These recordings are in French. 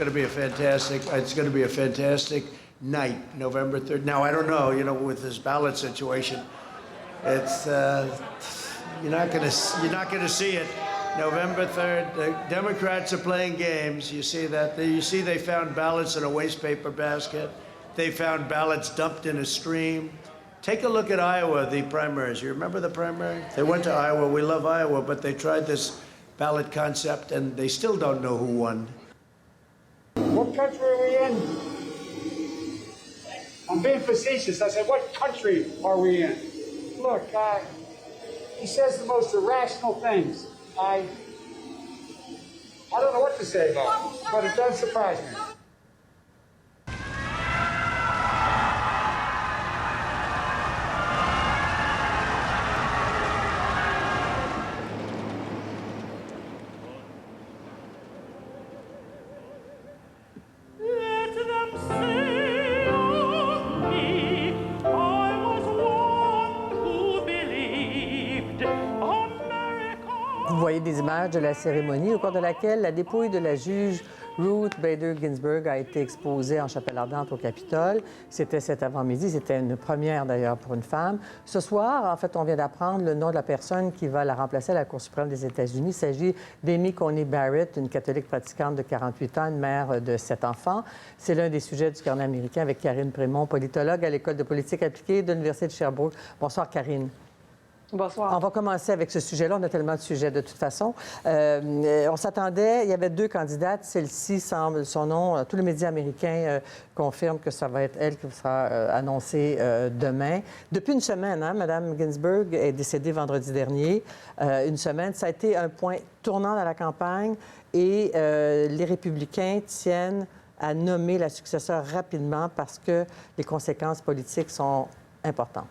going to be a fantastic. It's going to be a fantastic night, November 3rd. Now I don't know, with this ballot situation, it's you're not going to see it. November 3rd, the Democrats are playing games. You see that? You see they found ballots in a waste paper basket. They found ballots dumped in a stream. Take a look at Iowa, the primaries. You remember the primary? They went to Iowa. We love Iowa, but they tried this ballot concept, and they still don't know who won. What country are we in? I'm being facetious. I said, what country are we in? Look, he says the most irrational things. I don't know what to say about it, but it does surprise me. Vous voyez des images de la cérémonie au cours de laquelle la dépouille de la juge Ruth Bader Ginsburg a été exposée en chapelle ardente au Capitole. C'était cet avant-midi. C'était une première, d'ailleurs, pour une femme. Ce soir, en fait, on vient d'apprendre le nom de la personne qui va la remplacer à la Cour suprême des États-Unis. Il s'agit d'Amy Coney Barrett, une catholique pratiquante de 48 ans, une mère de 7 enfants. C'est l'un des sujets du Carnet américain avec Karine Prémont, politologue à l'École de politique appliquée de l'Université de Sherbrooke. Bonsoir, Karine. Bonsoir. On va commencer avec ce sujet-là. On a tellement de sujets de toute façon. On s'attendait, il y avait 2 candidates. Celle-ci semble, son nom, tous les médias américains confirment que ça va être elle qui sera annoncée demain. Depuis une semaine, Mme Ginsburg est décédée vendredi dernier. Une semaine, ça a été un point tournant dans la campagne et les républicains tiennent à nommer la successeur rapidement parce que les conséquences politiques sont importantes.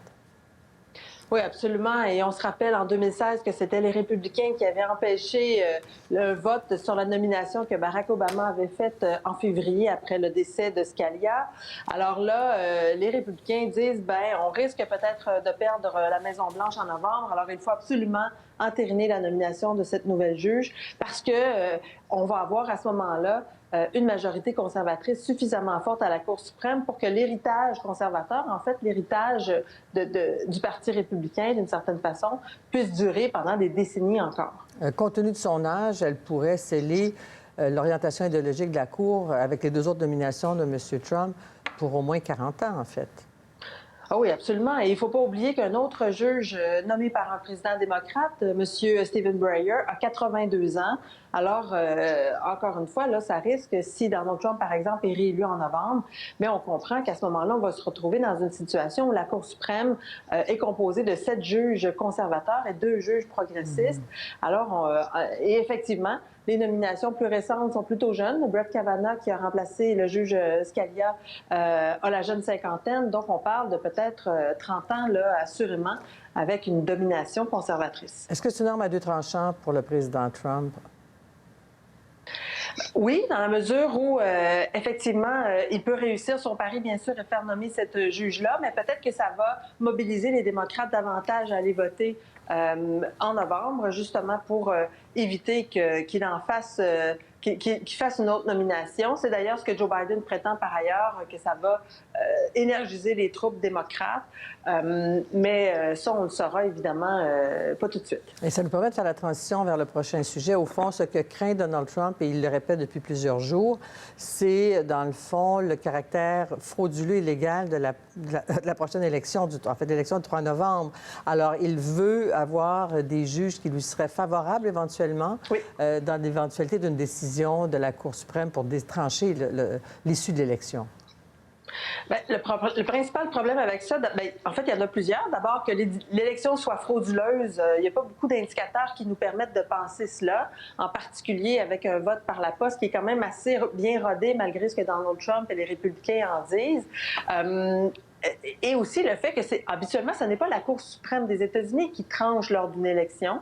Oui, absolument. Et on se rappelle en 2016 que c'était les républicains qui avaient empêché le vote sur la nomination que Barack Obama avait faite en février après le décès de Scalia. Alors là, les républicains disent, on risque peut-être de perdre la Maison-Blanche en novembre. Alors il faut absolument entériner la nomination de cette nouvelle juge parce que on va avoir à ce moment-là une majorité conservatrice suffisamment forte à la Cour suprême pour que l'héritage conservateur, en fait, l'héritage du Parti républicain, d'une certaine façon, puisse durer pendant des décennies encore. Compte tenu de son âge, elle pourrait sceller l'orientation idéologique de la Cour avec les 2 autres nominations de M. Trump pour au moins 40 ans, en fait. Ah oui, absolument. Et il ne faut pas oublier qu'un autre juge nommé par un président démocrate, M. Stephen Breyer, a 82 ans. Alors, encore une fois, là, ça risque, si Donald Trump, par exemple, est réélu en novembre, mais on comprend qu'à ce moment-là, on va se retrouver dans une situation où la Cour suprême est composée de 7 juges conservateurs et 2 juges progressistes. Alors, et effectivement, les nominations plus récentes sont plutôt jeunes. Brett Kavanaugh, qui a remplacé le juge Scalia, a la jeune cinquantaine. Donc, on parle de peut-être 30 ans, là, assurément, avec une domination conservatrice. Est-ce que c'est une arme à 2 tranchants pour le président Trump? Oui, dans la mesure où, effectivement, il peut réussir son pari, bien sûr, et faire nommer cette juge-là, mais peut-être que ça va mobiliser les démocrates davantage à aller voter en novembre, justement pour éviter qu'il en fasse... qu'il fasse une autre nomination. C'est d'ailleurs ce que Joe Biden prétend par ailleurs, que ça va énergiser les troupes démocrates. Mais ça, on le saura évidemment pas tout de suite. Et ça nous permet de faire la transition vers le prochain sujet. Au fond, ce que craint Donald Trump, et il le répète depuis plusieurs jours, c'est, dans le fond, le caractère frauduleux et illégal de la prochaine élection, en fait, l'élection du 3 novembre. Alors, il veut avoir des juges qui lui seraient favorables éventuellement dans l'éventualité d'une décision de la Cour suprême pour trancher l'issue de l'élection. Bien, le principal problème avec ça, en fait, il y en a plusieurs. D'abord, que l'élection soit frauduleuse. Il n'y a pas beaucoup d'indicateurs qui nous permettent de penser cela, en particulier avec un vote par la poste qui est quand même assez bien rodé, malgré ce que Donald Trump et les républicains en disent. Et aussi le fait que habituellement, ce n'est pas la Cour suprême des États-Unis qui tranche lors d'une élection.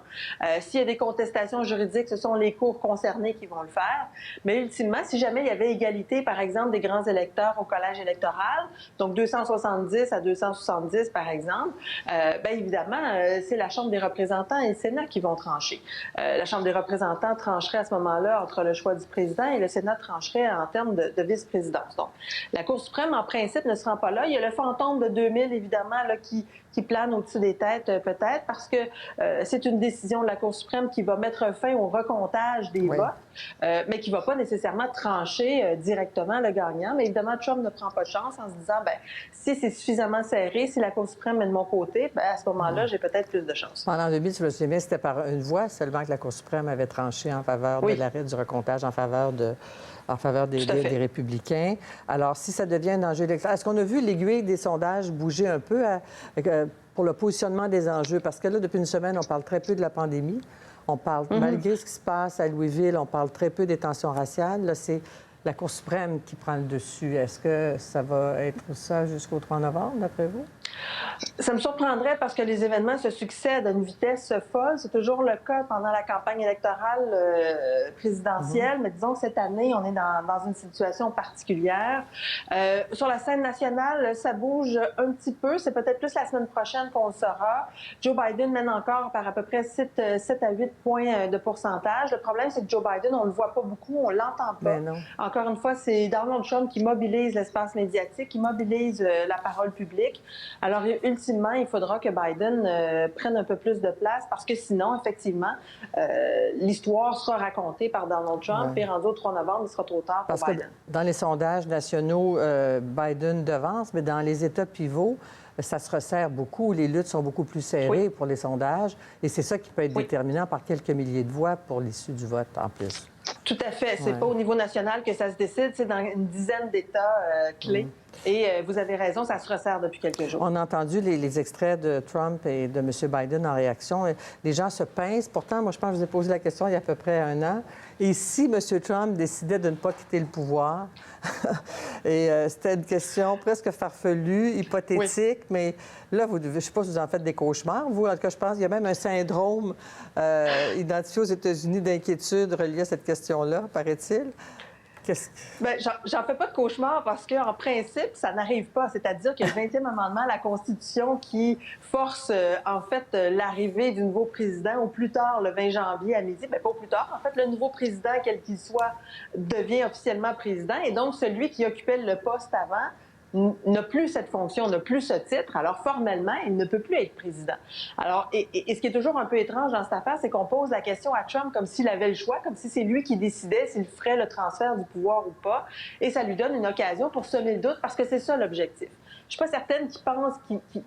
S'il y a des contestations juridiques, ce sont les cours concernées qui vont le faire. Mais ultimement, si jamais il y avait égalité, par exemple, des grands électeurs au collège électoral, donc 270 à 270, par exemple, bien évidemment, c'est la Chambre des représentants et le Sénat qui vont trancher. La Chambre des représentants trancherait à ce moment-là entre le choix du président et le Sénat trancherait en termes de vice-présidence. Donc, la Cour suprême, en principe, ne sera pas là. Il y a le fantôme de 2000, évidemment, là, qui plane au-dessus des têtes, peut-être, parce que c'est une décision de la Cour suprême qui va mettre fin au recomptage des votes, mais qui ne va pas nécessairement trancher directement le gagnant. Mais évidemment, Trump ne prend pas de chance en se disant, ben, si c'est suffisamment serré, si la Cour suprême est de mon côté, ben, à ce moment-là, j'ai peut-être plus de chance. Pendant 2000, je me souviens, c'était par une voix seulement que la Cour suprême avait tranché en faveur de l'arrêt du recomptage, en faveur des républicains. Alors, si ça devient un enjeu électoral, est-ce qu'on a vu l'aiguille des sondages bouger un peu pour le positionnement des enjeux? Parce que là, depuis une semaine, on parle très peu de la pandémie. On parle, malgré ce qui se passe à Louisville, on parle très peu des tensions raciales. Là, c'est la Cour suprême qui prend le dessus. Est-ce que ça va être ça jusqu'au 3 novembre, d'après vous? Ça me surprendrait parce que les événements se succèdent à une vitesse folle. C'est toujours le cas pendant la campagne électorale présidentielle, mais disons que cette année, on est dans une situation particulière. Sur la scène nationale, ça bouge un petit peu. C'est peut-être plus la semaine prochaine qu'on le saura. Joe Biden mène encore par à peu près 7 à 8 points de pourcentage. Le problème, c'est que Joe Biden, on ne le voit pas beaucoup, on l'entend pas. Ben non. Encore une fois, c'est Donald Trump qui mobilise l'espace médiatique, qui mobilise la parole publique. Alors, ultimement, il faudra que Biden prenne un peu plus de place parce que sinon, effectivement, l'histoire sera racontée par Donald Trump et rendu au 3 novembre, il sera trop tard pour Biden. Parce que dans les sondages nationaux, Biden devance, mais dans les États pivots, ça se resserre beaucoup. Les luttes sont beaucoup plus serrées pour les sondages. Et c'est ça qui peut être déterminant par quelques milliers de voix pour l'issue du vote, en plus. Tout à fait. C'est pas au niveau national que ça se décide. C'est dans une dizaine d'États clés. Et vous avez raison, ça se resserre depuis quelques jours. On a entendu les extraits de Trump et de M. Biden en réaction. Les gens se pincent. Pourtant, moi, je pense que je vous ai posé la question il y a à peu près 1 an. Et si M. Trump décidait de ne pas quitter le pouvoir? Et c'était une question presque farfelue, hypothétique, mais là, je ne sais pas si vous en faites des cauchemars. Vous, en tout cas, je pense qu'il y a même un syndrome identifié aux États-Unis d'inquiétude relié à cette question-là, paraît-il. Bien, j'en fais pas de cauchemar parce qu'en principe, ça n'arrive pas. C'est-à-dire qu'il y a le 20e amendement à la Constitution qui force, en fait, l'arrivée du nouveau président au plus tard le 20 janvier à midi. Bien, pas au plus tard. En fait, le nouveau président, quel qu'il soit, devient officiellement président. Et donc, celui qui occupait le poste avant n'a plus cette fonction, n'a plus ce titre. Alors, formellement, il ne peut plus être président. Alors, et ce qui est toujours un peu étrange dans cette affaire, c'est qu'on pose la question à Trump comme s'il avait le choix, comme si c'est lui qui décidait s'il ferait le transfert du pouvoir ou pas. Et ça lui donne une occasion pour semer le doute, parce que c'est ça l'objectif. Je suis pas certaine qu'il pense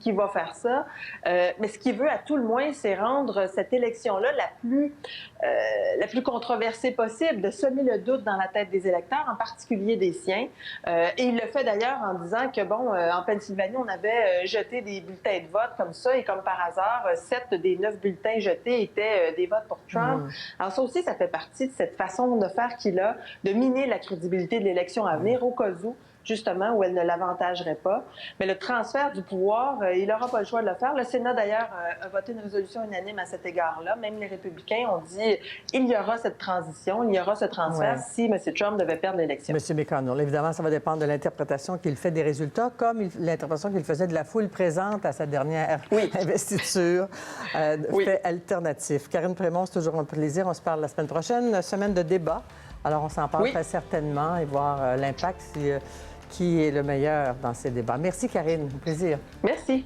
qu'il va faire ça, mais ce qu'il veut à tout le moins, c'est rendre cette élection-là la plus controversée possible, de semer le doute dans la tête des électeurs, en particulier des siens. Et il le fait d'ailleurs en disant que, bon, en Pennsylvanie, on avait jeté des bulletins de vote comme ça, et comme par hasard, 7 des 9 bulletins jetés étaient des votes pour Trump. Alors ça aussi, ça fait partie de cette façon de faire qu'il a, de miner la crédibilité de l'élection à venir, au cas où, justement, où elle ne l'avantagerait pas. Mais le transfert du pouvoir, il n'aura pas le choix de le faire. Le Sénat, d'ailleurs, a voté une résolution unanime à cet égard-là. Même les républicains ont dit il y aura cette transition, il y aura ce transfert si M. Trump devait perdre l'élection. M. McConnell, évidemment, ça va dépendre de l'interprétation qu'il fait des résultats, comme l'interprétation qu'il faisait de la foule présente à sa dernière investiture. Fait alternatif. Karine Prémont, c'est toujours un plaisir. On se parle la semaine prochaine, semaine de débat. Alors, on s'en parle très certainement et voir l'impact qui est le meilleur dans ces débats. Merci, Karine. Au plaisir. Merci.